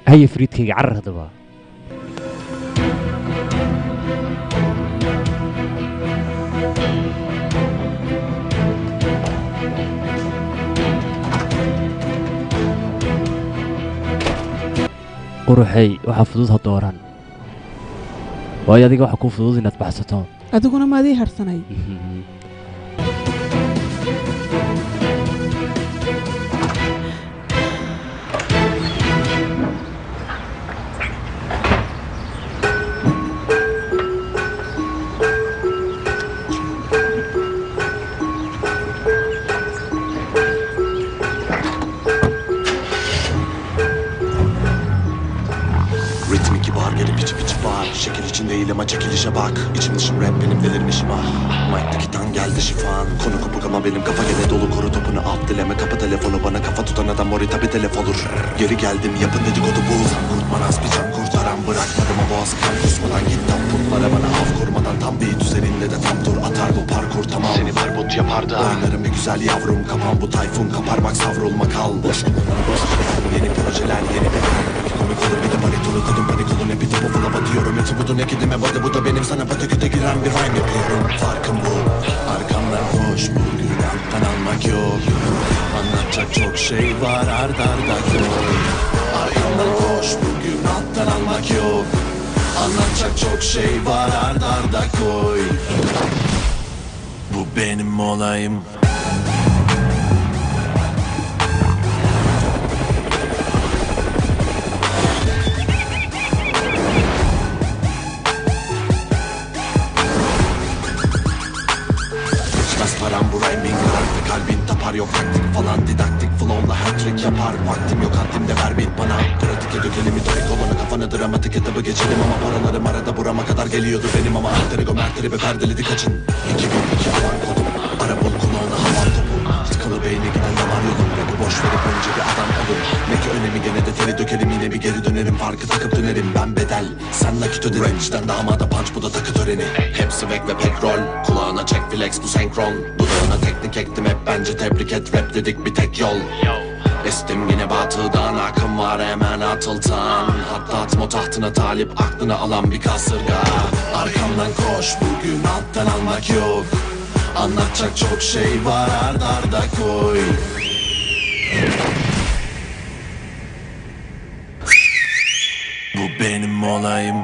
هيا فريدكيga carar hadaba quruxay waxa fudud ha dooran way adiga waxa ku fudud inaad baxsato adiguna ma adii harsanay Ritmik bar gelip içi var. Şekil için değil ama çekilişe bak. İçim dışım rap benim delirmişim ah. Mike'daki tan geldi şifan. Konu kopuk ama benim kafa gene dolu. Koru topunu alt dileme kapa telefonu. Bana kafa tutan adam mori tabi telef olur. Geri geldim yapın dedikodu bu. Sen kurtmanaz bir can kurtaran. Bırakmadım o boğazı kan kusmadan. Git tam putlara bana av kurmadan. Tam beat üzerinde de tam tur atar bu parkur tamam. Seni barbut yapardı. Oynarım bir güzel yavrum. Kapan bu tayfun kaparmak savrulma kal. Boş yeni projeler yeni bir komik olur bir de baritonu kadın panik olur ne bir topu bulama diyorum eti budu ne kedime badı bu da benim sana pataküte giren bir rhyme yapıyorum farkım bu arkamdan koş bugün alttan almak yok anlatacak çok şey var ard arda koy arkamdan koş bugün alttan almak yok anlatacak çok şey var ard arda koy bu benim olayım. Param bu rhyming karartı kalbin tapar yok taktik falan didaktik flow'la hat-trick yapar vaktim yok haddimde ver beat bana pratik dökelimi torik olanı kafana dramatik etabı geçelim ama paralarım arada burama kadar geliyordu benim ama alter ego mertleri be perdeledi kaçın 2002 alan kodum ara bul kulağına havan topu tıkalı beyni giden damar yolum rap'i boş verip önce bir adam olun ne ki önemi gene de teli dökelim yine bir geri dönerim farkı takıp dönerim ben bedel sen nakit öderim range'den damada punch bu da takı töreni hepsi swag ve pek rol kulağına çek flex bu senkron dudağına teknik ektim hep bence tebrik et rap dedik bir tek yol estim yine batıdan akım var hemen atıltan hatta atma tahtına talip aklını alan bir kasırga arkamdan koş bugün alttan almak yok anlatacak çok şey var ard arda koy bu benim olayım.